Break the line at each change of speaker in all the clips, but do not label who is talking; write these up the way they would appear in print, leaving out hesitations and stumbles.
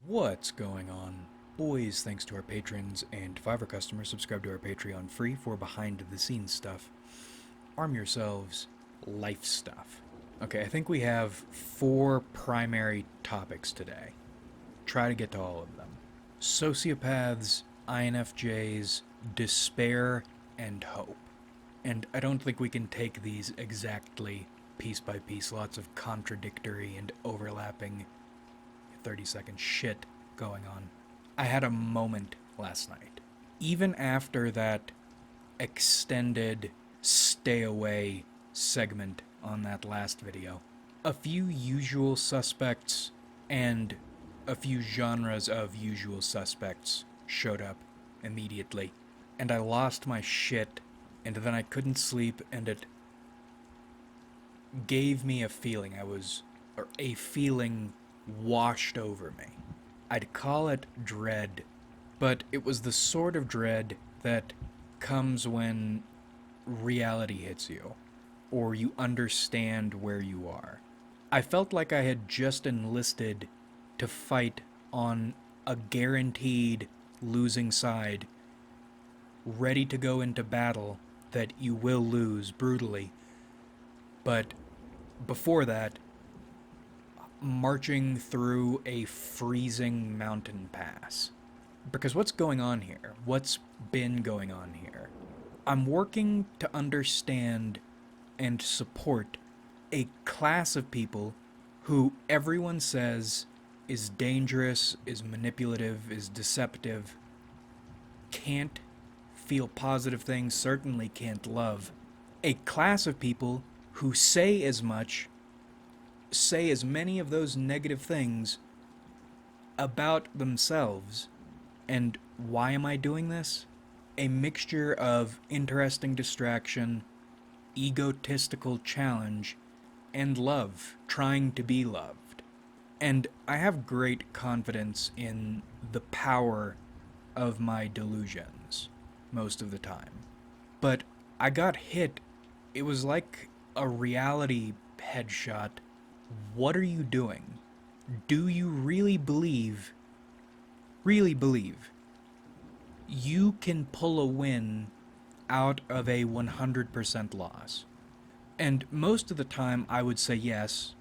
What's going on? Boys, thanks to our patrons and Fiverr customers, subscribe to our Patreon free for behind the scenes stuff. Arm yourselves, life stuff. Okay, I think we have 4 primary topics today. Try to get to all of them. Sociopaths, INFJs, despair, and hope. And I don't think we can take these exactly piece by piece, lots of contradictory and overlapping 30-second shit going on. I had a moment last night. Even after that extended stay away segment on that last video, a few usual suspects and a few genres of usual suspects showed up immediately. And I lost my shit, and then I couldn't sleep, and it gave me a feeling a feeling washed over me. I'd call it dread, but it was the sort of dread that comes when reality hits you, or you understand where you are. I felt like I had just enlisted to fight on a guaranteed losing side, ready to go into battle that you will lose brutally. But before that, marching through a freezing mountain pass. Because what's going on here? What's been going on here? I'm working to understand and support a class of people who everyone says is dangerous, is manipulative, is deceptive, can't feel positive things, certainly can't love. A class of people who say as many of those negative things about themselves. And why am I doing this? A mixture of interesting distraction, egotistical challenge, and love, trying to be loved. And I have great confidence in the power of my delusions most of the time. But I got hit. It was like a reality headshot. What are you doing? Do you really believe you can pull a win out of a 100% loss? And most of the time I would say yes,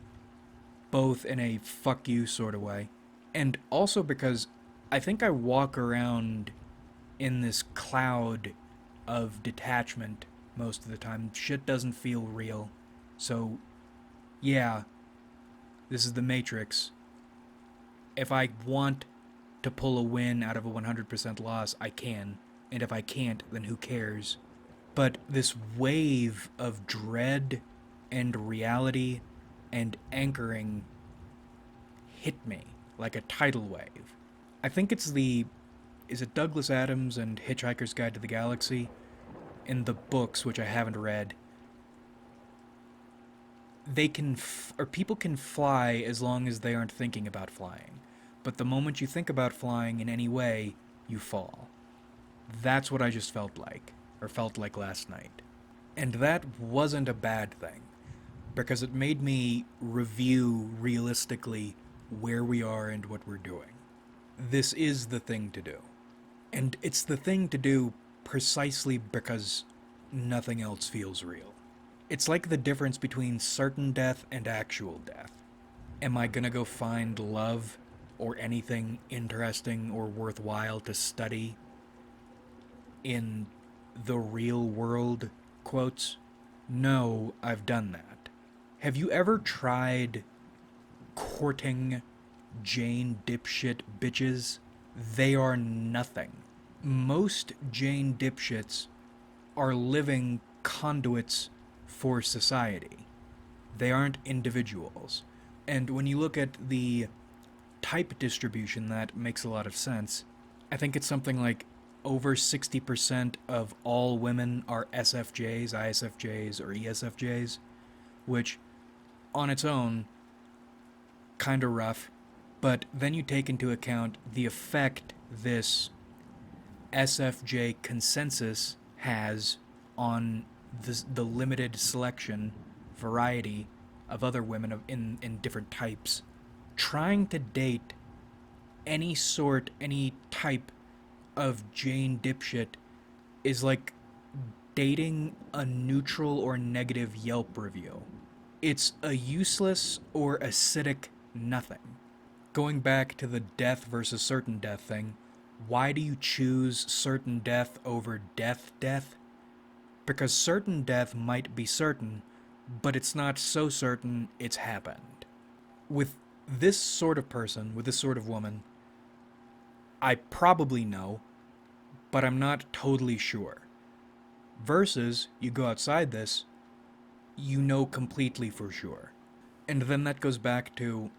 both in a fuck you sort of way, and also because I think I walk around in this cloud of detachment most of the time. Shit doesn't feel real. So, yeah, this is the Matrix. If I want to pull a win out of a 100% loss, I can. And if I can't, then who cares? But this wave of dread and reality and anchoring hit me like a tidal wave. I think it's is it Douglas Adams and Hitchhiker's Guide to the Galaxy? In the books, which I haven't read, people can fly as long as they aren't thinking about flying. But the moment you think about flying in any way, you fall. That's what I just felt like last night. And that wasn't a bad thing, because it made me review realistically where we are and what we're doing. This is the thing to do. And it's the thing to do precisely because nothing else feels real. It's like the difference between certain death and actual death. Am I gonna go find love or anything interesting or worthwhile to study in the real world, quotes? No, I've done that. Have you ever tried courting Jane dipshit bitches? They are nothing. Most Jane dipshits are living conduits for society. They aren't individuals. And when you look at the type distribution, that makes a lot of sense. I think it's something like over 60% of all women are SFJs, ISFJs, or ESFJs, which on its own, kinda rough. But then you take into account the effect this SFJ consensus has on the limited selection, variety of other women in different types. Trying to date any type of Jane dipshit is like dating a neutral or negative Yelp review. It's a useless or acidic nothing. Going back to the death versus certain death thing, why do you choose certain death over death? Because certain death might be certain, but it's not so certain it's happened. With this sort of person, with this sort of woman, I probably know, but I'm not totally sure. Versus, you go outside this, you know completely for sure. And then that goes back to,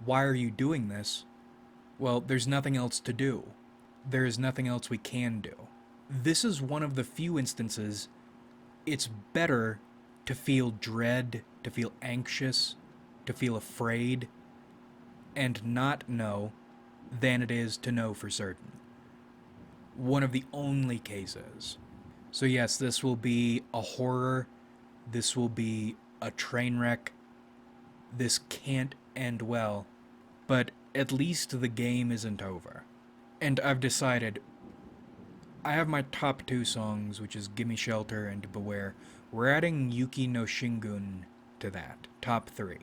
why are you doing this? Well, there's nothing else to do. There is nothing else we can do. This is one of the few instances it's better to feel dread, to feel anxious, to feel afraid, and not know than it is to know for certain. One of the only cases. So yes, this will be a horror. This will be a train wreck. This can't end well. But at least the game isn't over. And I've decided, I have my top 2 songs, which is Gimme Shelter and Beware. We're adding Yuki no Shingun to that, top 3.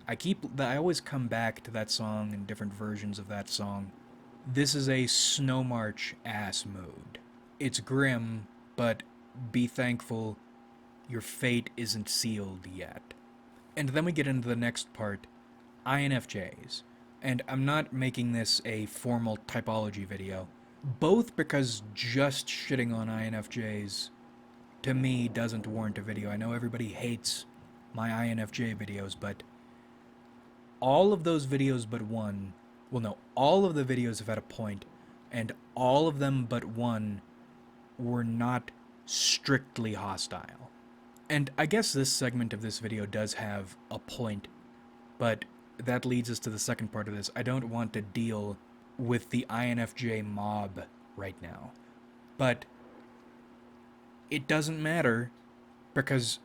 I always come back to that song and different versions of that song. This is a Snow March ass mood. It's grim, but be thankful your fate isn't sealed yet. And then we get into the next part, INFJs. And I'm not making this a formal typology video, both because just shitting on INFJs to me doesn't warrant a video. I know everybody hates my INFJ videos, but all of those videos but one, well no, all of the videos have had a point, and all of them but one were not strictly hostile. And I guess this segment of this video does have a point, but that leads us to the second part of this. I don't want to deal with the INFJ mob right now. But it doesn't matter, because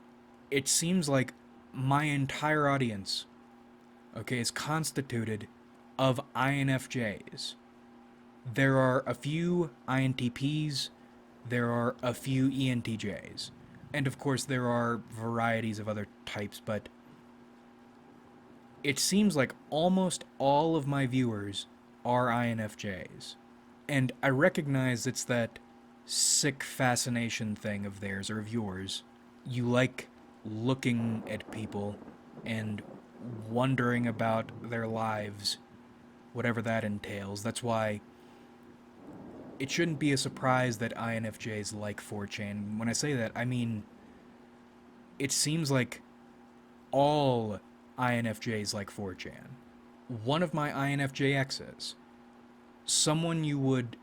it seems like my entire audience, okay, is constituted of INFJs. There are a few INTPs, there are a few ENTJs, and of course there are varieties of other types, but it seems like almost all of my viewers are INFJs. And I recognize it's that sick fascination thing of theirs or of yours. You like looking at people and wondering about their lives, whatever that entails. That's why it shouldn't be a surprise that INFJs like 4chan. When I say that, I mean, it seems like all INFJs like 4chan. One of my INFJ exes, someone you would,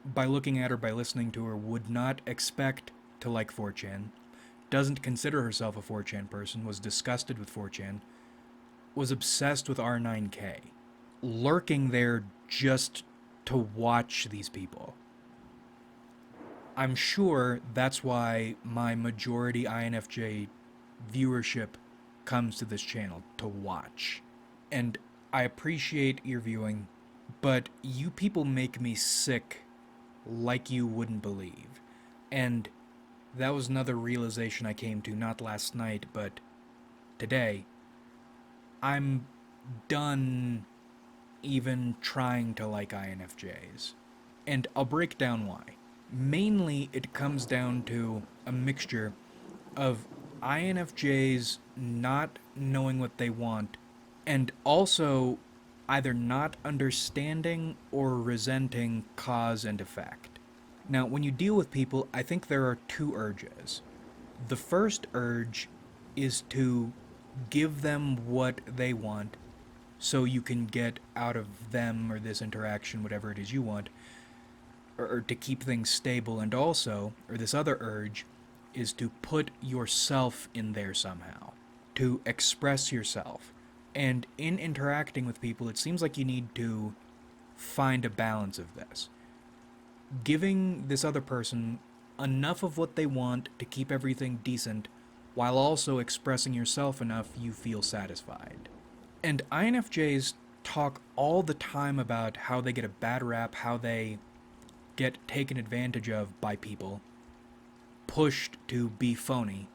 by looking at her, by listening to her, would not expect to like 4chan, doesn't consider herself a 4chan person, was disgusted with 4chan, was obsessed with R9K, lurking there just to watch these people. I'm sure that's why my majority INFJ viewership comes to this channel, to watch. And I appreciate your viewing, but you people make me sick like you wouldn't believe. And that was another realization I came to, not last night, but today. I'm done even trying to like INFJs. And I'll break down why. Mainly, it comes down to a mixture of INFJs not knowing what they want, and also either not understanding or resenting cause and effect. Now, when you deal with people, I think there are 2 urges. The first urge is to give them what they want so you can get out of them or this interaction whatever it is you want, or to keep things stable. And also, or this other urge, is to put yourself in there somehow, to express yourself. And in interacting with people, it seems like you need to find a balance of this. Giving this other person enough of what they want to keep everything decent, while also expressing yourself enough you feel satisfied. And INFJs talk all the time about how they get a bad rap, how they get taken advantage of by people, pushed to be phony.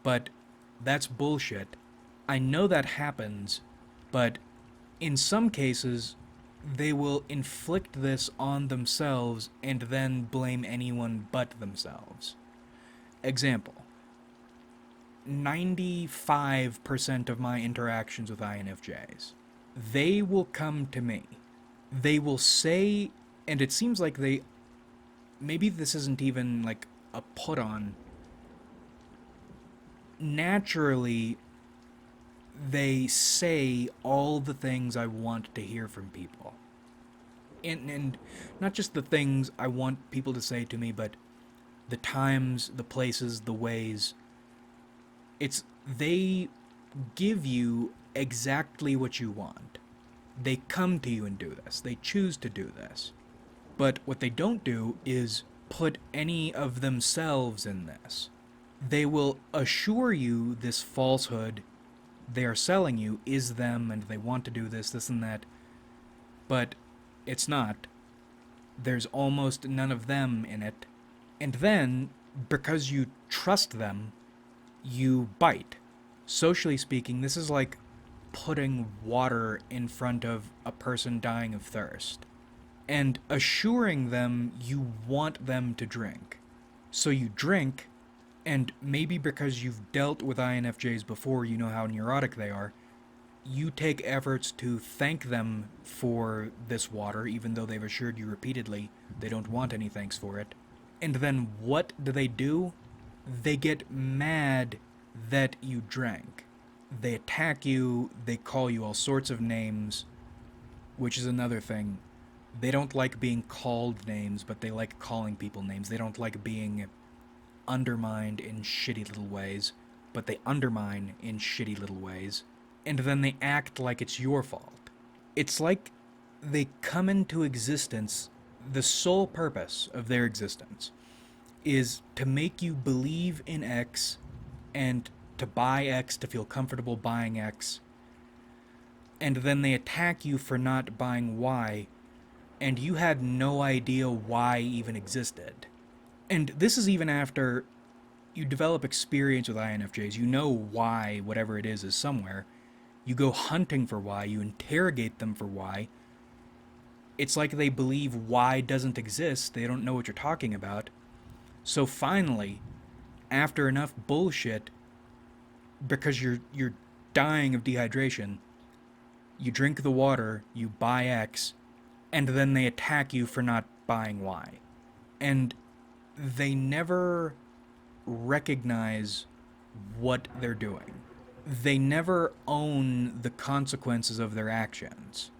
But that's bullshit. I know that happens, but in some cases, they will inflict this on themselves and then blame anyone but themselves. Example: 95% of my interactions with INFJs, they will come to me. They will say, and it seems like maybe this isn't even like a put on. Naturally, they say all the things I want to hear from people. And not just the things I want people to say to me, but the times, the places, the ways. They give you exactly what you want. They come to you and do this. They choose to do this. But what they don't do is put any of themselves in this. They will assure you this falsehood they are selling you is them and they want to do this, this, and that. But it's not. There's almost none of them in it. And then, because you trust them, you bite. Socially speaking, this is like putting water in front of a person dying of thirst and assuring them you want them to drink. So you drink, and maybe because you've dealt with INFJs before, you know how neurotic they are, you take efforts to thank them for this water, even though they've assured you repeatedly they don't want any thanks for it. And then what do? They get mad that you drank. They attack you, they call you all sorts of names, which is another thing. They don't like being called names, but they like calling people names. They don't like being undermined in shitty little ways, but they undermine in shitty little ways. And then they act like it's your fault. It's like they come into existence, the sole purpose of their existence is to make you believe in X and to buy X, to feel comfortable buying X. And then they attack you for not buying Y, and you had no idea Y even existed. And this is even after you develop experience with INFJs. You know why whatever it is somewhere. You go hunting for why. You interrogate them for why. It's like they believe why doesn't exist. They don't know what you're talking about. So finally, after enough bullshit, because you're dying of dehydration, you drink the water, you buy X, and then they attack you for not buying Y. And they never recognize what they're doing. They never own the consequences of their actions.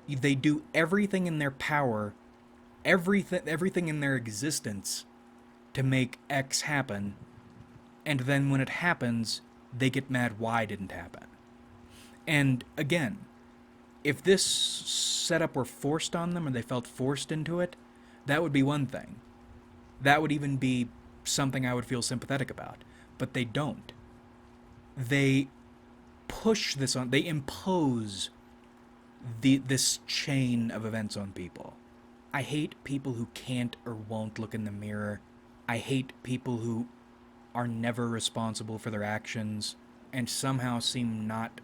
They do everything in their power, everything in their existence to make X happen, and then when it happens, they get mad why it didn't happen. And again, if this setup were forced on them or they felt forced into it, that would be one thing. That would even be something I would feel sympathetic about. But they don't. They push this on, they impose this chain of events on people. I hate people who can't or won't look in the mirror. I hate people who are never responsible for their actions and somehow seem not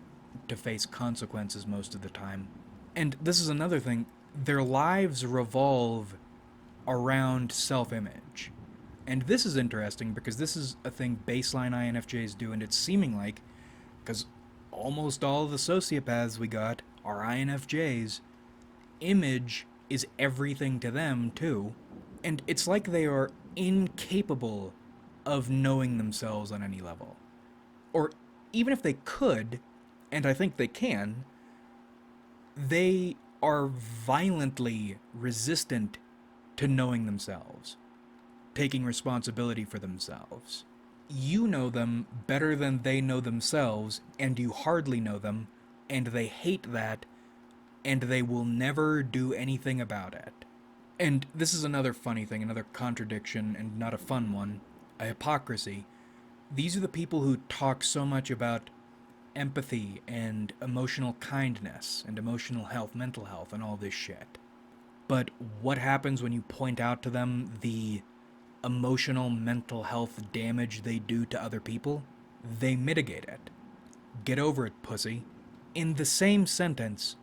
to face consequences most of the time. And this is another thing. Their lives revolve around self-image. And this is interesting because this is a thing baseline INFJs do, and it's seeming like, because almost all of the sociopaths we got are INFJs, image is everything to them too. And it's like they are incapable of knowing themselves on any level. Or even if they could, and I think they can, they are violently resistant to knowing themselves, taking responsibility for themselves. You know them better than they know themselves, and you hardly know them, and they hate that, and they will never do anything about it. And this is another funny thing, another contradiction, and not a fun one, a hypocrisy. These are the people who talk so much about empathy and emotional kindness and emotional health, mental health, and all this shit. But what happens when you point out to them the emotional mental health damage they do to other people? They mitigate it. Get over it, pussy. In the same sentence,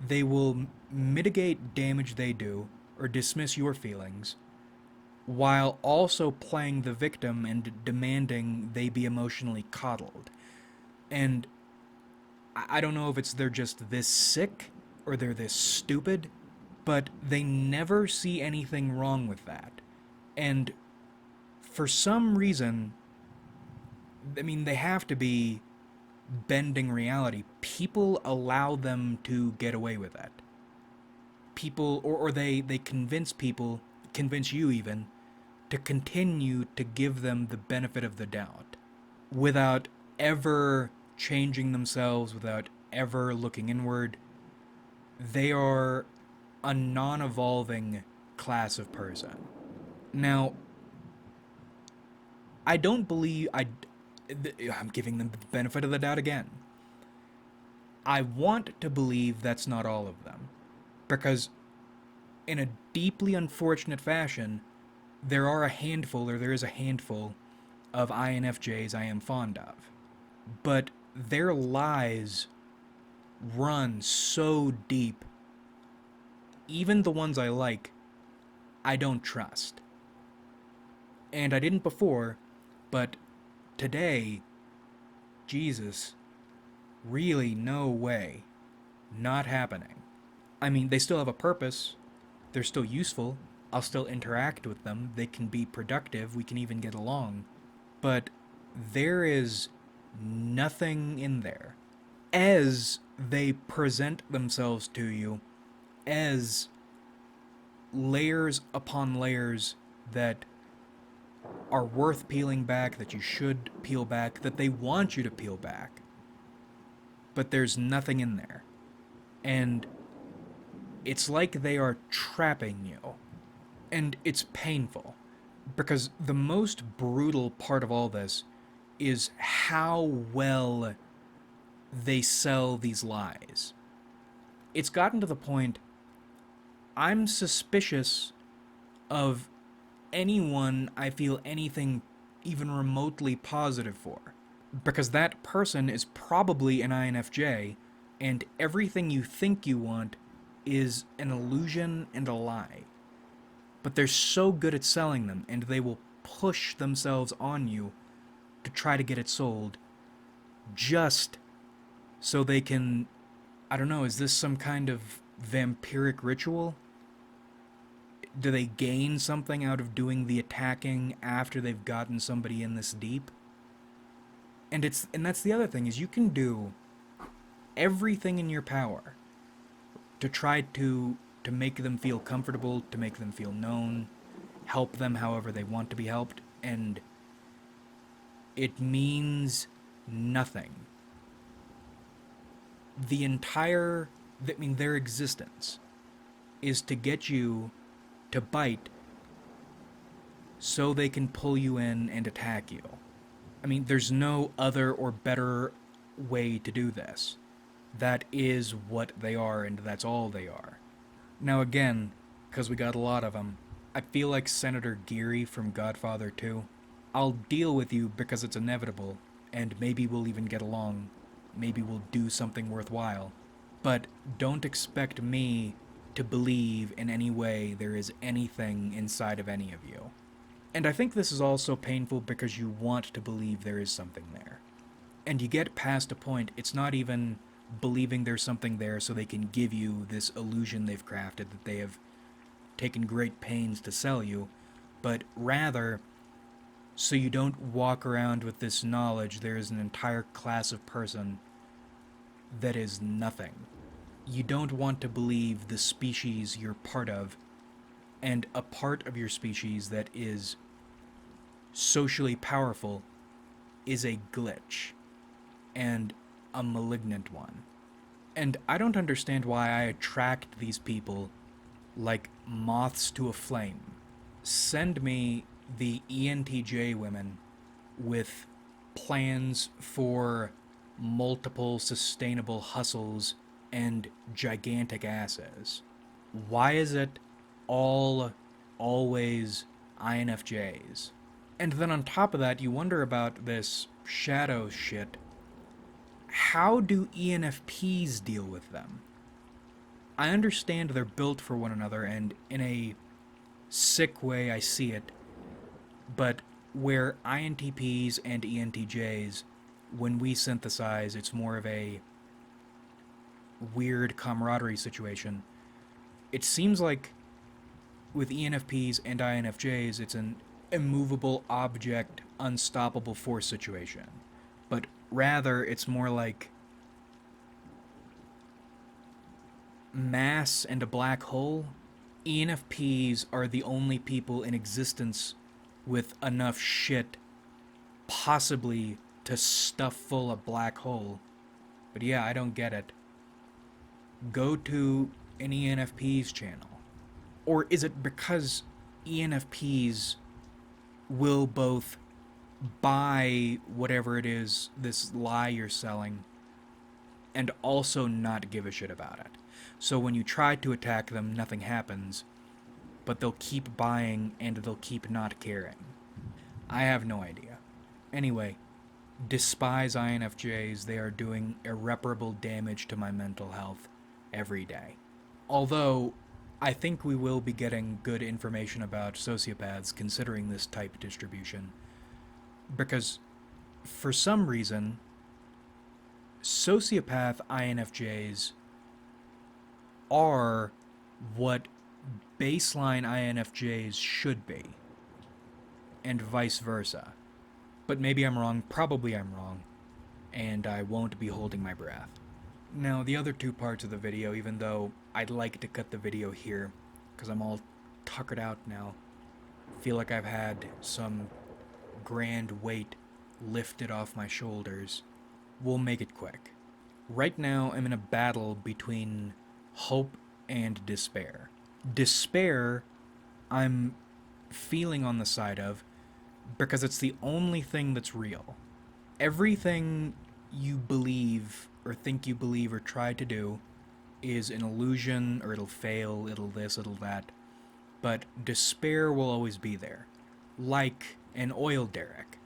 they will mitigate damage they do or dismiss your feelings while also playing the victim and demanding they be emotionally coddled. And I don't know if it's they're just this sick or they're this stupid, but they never see anything wrong with that. And for some reason, I mean, they have to be bending reality. People allow them to get away with it. People, or they convince people, convince you even, to continue to give them the benefit of the doubt without ever changing themselves, without ever looking inward. They are a non-evolving class of person. Now, I don't believe I'm giving them the benefit of the doubt again. I want to believe that's not all of them, because in a deeply unfortunate fashion, there is a handful of INFJs I am fond of. But their lies run so deep, even the ones I like, I don't trust. And I didn't before, but today, Jesus, really no way. Not happening. I mean, they still have a purpose. They're still useful. I'll still interact with them. They can be productive. We can even get along. But there is nothing in there. As they present themselves to you as layers upon layers that are worth peeling back, that you should peel back, that they want you to peel back. But there's nothing in there. And it's like they are trapping you. And it's painful. Because the most brutal part of all this is how well they sell these lies. It's gotten to the point I'm suspicious of anyone I feel anything even remotely positive for. Because that person is probably an INFJ, and everything you think you want is an illusion and a lie. But they're so good at selling them, and they will push themselves on you to try to get it sold just so they can, I don't know, is this some kind of vampiric ritual? Do they gain something out of doing the attacking after they've gotten somebody in this deep? And that's the other thing, is you can do everything in your power to try to make them feel comfortable, to make them feel known, help them however they want to be helped, and it means nothing. Their existence is to get you to bite so they can pull you in and attack you. I mean, there's no other or better way to do this. That is what they are, and that's all they are. Now again, because we got a lot of them, I feel like Senator Geary from Godfather 2. I'll deal with you because it's inevitable, and maybe we'll even get along. Maybe we'll do something worthwhile. But don't expect me to believe in any way there is anything inside of any of you. And I think this is also painful because you want to believe there is something there. And you get past a point, it's not even believing there's something there so they can give you this illusion they've crafted that they have taken great pains to sell you, but rather so you don't walk around with this knowledge there is an entire class of person that is nothing. You don't want to believe the species you're part of, and a part of your species that is socially powerful is a glitch, and a malignant one. And I don't understand why I attract these people like moths to a flame. Send me the ENTJ women with plans for multiple sustainable hustles and gigantic asses? Why is it all always INFJs? And then on top of that, you wonder about this shadow shit. How do ENFPs deal with them? I understand they're built for one another, and in a sick way I see it, but where INTPs and ENTJs, when we synthesize, it's more of a weird camaraderie situation. It seems like with ENFPs and INFJs, it's an immovable object, unstoppable force situation. But rather, it's more like mass and a black hole. ENFPs are the only people in existence with enough shit, possibly, to stuff full a black hole. But yeah, I don't get it. Go to an ENFP's channel. Or is it because ENFPs will both buy whatever it is, this lie you're selling, and also not give a shit about it? So when you try to attack them, nothing happens, but they'll keep buying and they'll keep not caring. I have no idea. Anyway, despise INFJs, they are doing irreparable damage to my mental health every day. Although, I think we will be getting good information about sociopaths considering this type distribution, because for some reason, sociopath INFJs are what baseline INFJs should be, and vice versa. But maybe I'm wrong, probably I'm wrong, and I won't be holding my breath. Now, the other two parts of the video, even though I'd like to cut the video here, because I'm all tuckered out now, feel like I've had some grand weight lifted off my shoulders, we'll make it quick. Right now, I'm in a battle between hope and despair. Despair, I'm feeling on the side of because it's the only thing that's real. Everything you believe or think you believe or try to do is an illusion, or it'll fail, it'll this, it'll that. But despair will always be there. Like an oil derrick.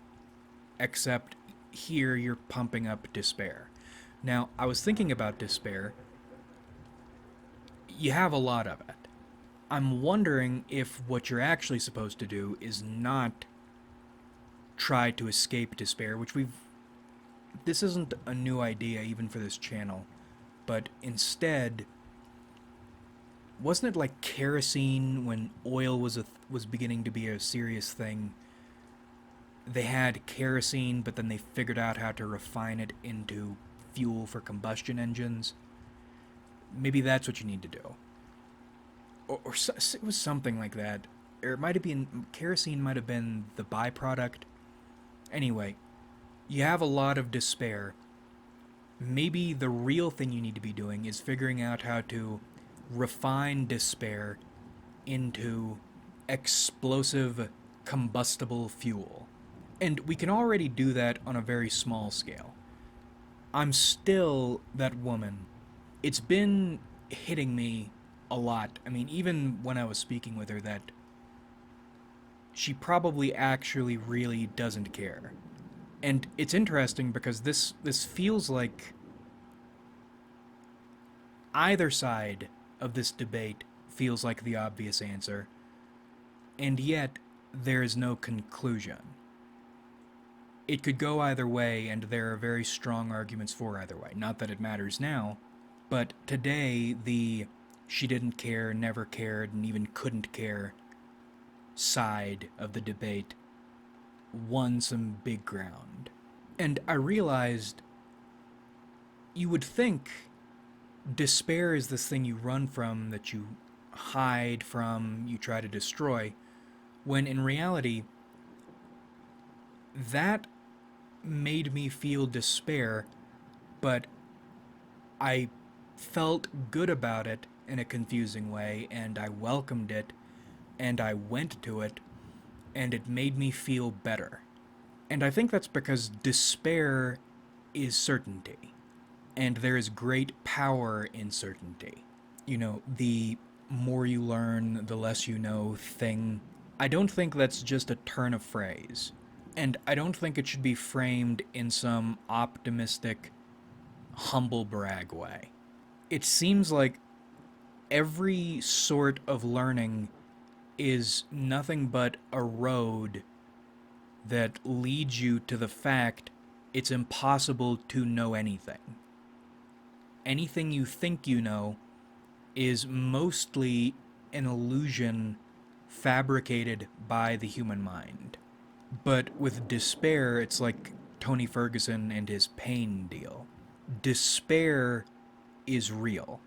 Except here you're pumping up despair. Now, I was thinking about despair. You have a lot of it. I'm wondering if what you're actually supposed to do is not try to escape despair, which this isn't a new idea even for this channel, but instead, wasn't it like kerosene when oil was beginning to be a serious thing? They had kerosene, but then they figured out how to refine it into fuel for combustion engines. Maybe that's what you need to do. Or it was something like that. Or it might have been, kerosene might have been the byproduct. Anyway, you have a lot of despair. Maybe the real thing you need to be doing is figuring out how to refine despair into explosive combustible fuel. And we can already do that on a very small scale. I'm still that woman. It's been hitting me a lot. I mean, even when I was speaking with her, that she probably actually really doesn't care. And it's interesting because this feels like either side of this debate feels like the obvious answer, and yet there is no conclusion. It could go either way, and there are very strong arguments for either way. Not that it matters now, but today the she didn't care, never cared, and even couldn't care side of the debate won some big ground. And I realized you would think despair is this thing you run from, that you hide from, you try to destroy, when in reality, that made me feel despair, but I felt good about it in a confusing way, and I welcomed it, and I went to it, and it made me feel better. And I think that's because despair is certainty. And there is great power in certainty. You know, the more you learn, the less you know thing. I don't think that's just a turn of phrase. And I don't think it should be framed in some optimistic, humble brag way. It seems like every sort of learning is nothing but a road that leads you to the fact it's impossible to know anything. Anything you think you know is mostly an illusion fabricated by the human mind. But with despair, it's like Tony Ferguson and his pain deal. Despair is real.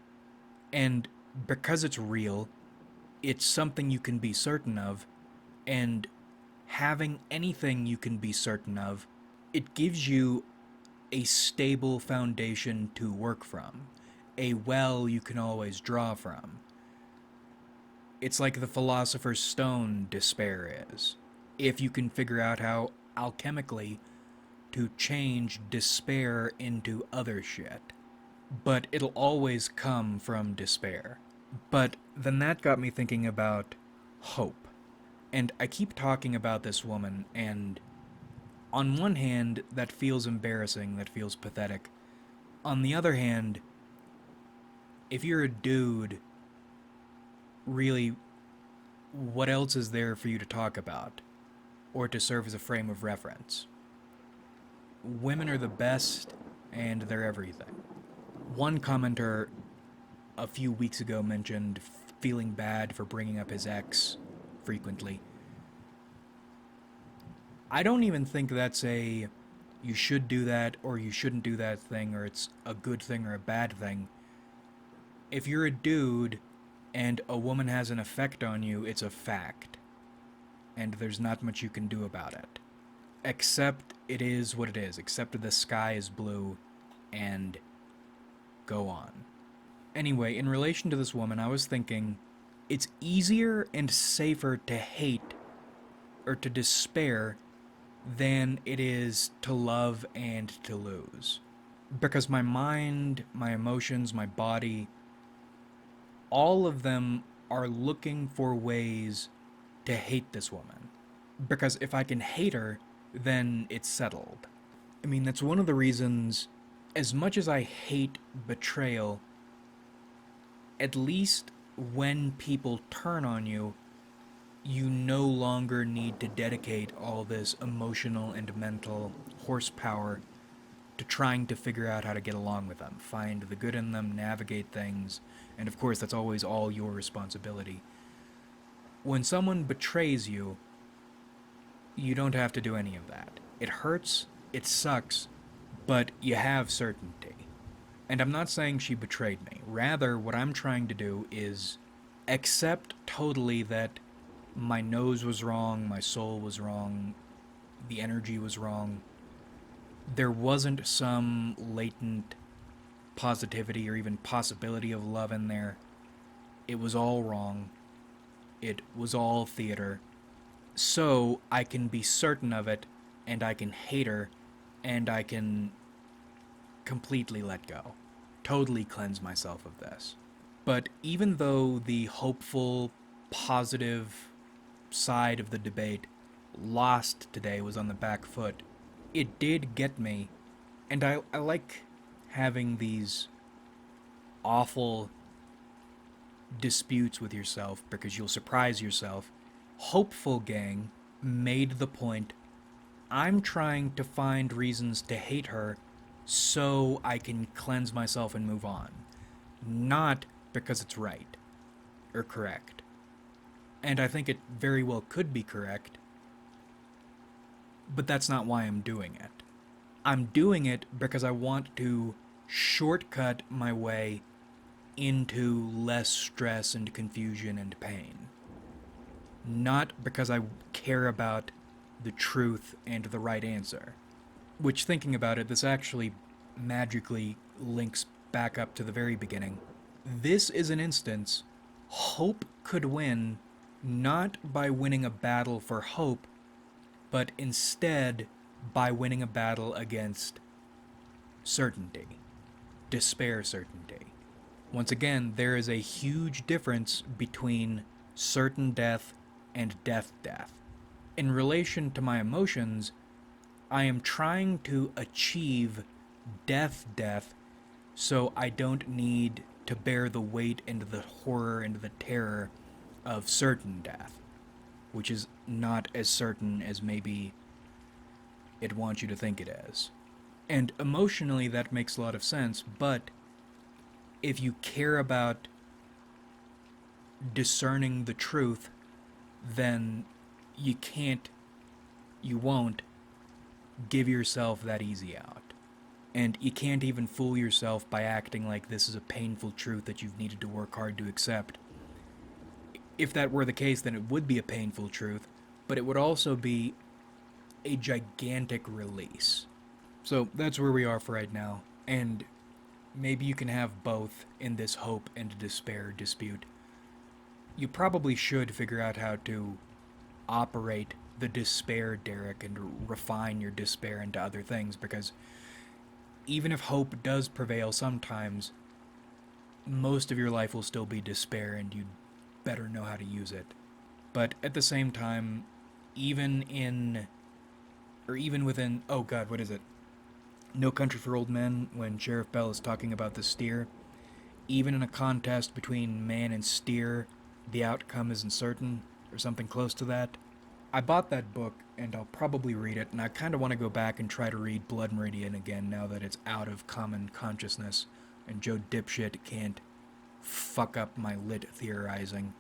And because it's real, it's something you can be certain of, and having anything you can be certain of, it gives you a stable foundation to work from, a well you can always draw from. It's like the Philosopher's Stone despair is, if you can figure out how alchemically to change despair into other shit. But it'll always come from despair. But then that got me thinking about hope. And I keep talking about this woman, and on one hand, that feels embarrassing, that feels pathetic. On the other hand, if you're a dude, really, what else is there for you to talk about? Or to serve as a frame of reference? Women are the best, and they're everything. One commenter a few weeks ago mentioned feeling bad for bringing up his ex frequently. I don't even think that's a you should do that or you shouldn't do that thing, or it's a good thing or a bad thing. If you're a dude and a woman has an effect on you, it's a fact. And there's not much you can do about it. Except it is what it is. Except the sky is blue, and go on. Anyway, in relation to this woman, I was thinking it's easier and safer to hate or to despair than it is to love and to lose. Because my mind, my emotions, my body, all of them are looking for ways to hate this woman. Because if I can hate her, then it's settled. I mean, that's one of the reasons, as much as I hate betrayal, at least when people turn on you, you no longer need to dedicate all this emotional and mental horsepower to trying to figure out how to get along with them, find the good in them, navigate things, and of course that's always all your responsibility. When someone betrays you, you don't have to do any of that. It hurts, it sucks, but you have certainty. And I'm not saying she betrayed me. Rather, what I'm trying to do is accept totally that my nose was wrong, my soul was wrong, the energy was wrong. There wasn't some latent positivity or even possibility of love in there. It was all wrong. It was all theater. So I can be certain of it, and I can hate her, and I can completely let go. Totally cleanse myself of this. But even though the hopeful, positive side of the debate lost today, was on the back foot, it did get me, and I like having these awful disputes with yourself because you'll surprise yourself. Hopeful Gang made the point, I'm trying to find reasons to hate her so I can cleanse myself and move on. Not because it's right or correct. And I think it very well could be correct, but that's not why I'm doing it. I'm doing it because I want to shortcut my way into less stress and confusion and pain. Not because I care about the truth and the right answer. Which, thinking about it, this actually magically links back up to the very beginning. This is an instance hope could win not by winning a battle for hope, but instead by winning a battle against certainty, despair certainty. Once again, there is a huge difference between certain death and death. In relation to my emotions, I am trying to achieve death, so I don't need to bear the weight and the horror and the terror of certain death, which is not as certain as maybe it wants you to think it is. And emotionally, that makes a lot of sense, but if you care about discerning the truth, then you can't, you won't give yourself that easy out. And you can't even fool yourself by acting like this is a painful truth that you've needed to work hard to accept. If that were the case, then it would be a painful truth, but it would also be a gigantic release. So that's where we are for right now, and maybe you can have both in this hope and despair dispute. You probably should figure out how to operate the despair, Derrick, and refine your despair into other things, because even if hope does prevail sometimes, most of your life will still be despair, and you'd better know how to use it. But at the same time, even within, oh god, what is it? No Country for Old Men, when Sheriff Bell is talking about the steer, even in a contest between man and steer, the outcome isn't certain, or something close to that. I bought that book, and I'll probably read it, and I kind of want to go back and try to read Blood Meridian again now that it's out of common consciousness, and Joe Dipshit can't fuck up my lit theorizing.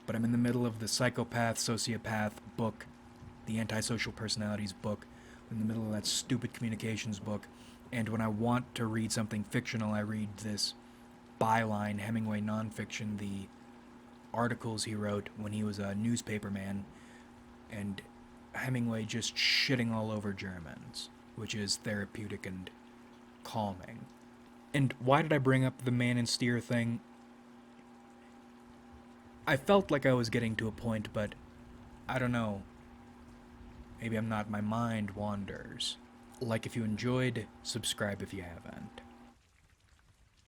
But I'm in the middle of the psychopath, sociopath book, the antisocial personalities book, in the middle of that stupid communications book, and when I want to read something fictional, I read this byline, Hemingway nonfiction, the articles he wrote when he was a newspaperman, and Hemingway just shitting all over Germans, which is therapeutic and calming. And why did I bring up the man and steer thing? I felt like I was getting to a point, but I don't know. Maybe I'm not. My mind wanders. Like if you enjoyed, subscribe if you haven't.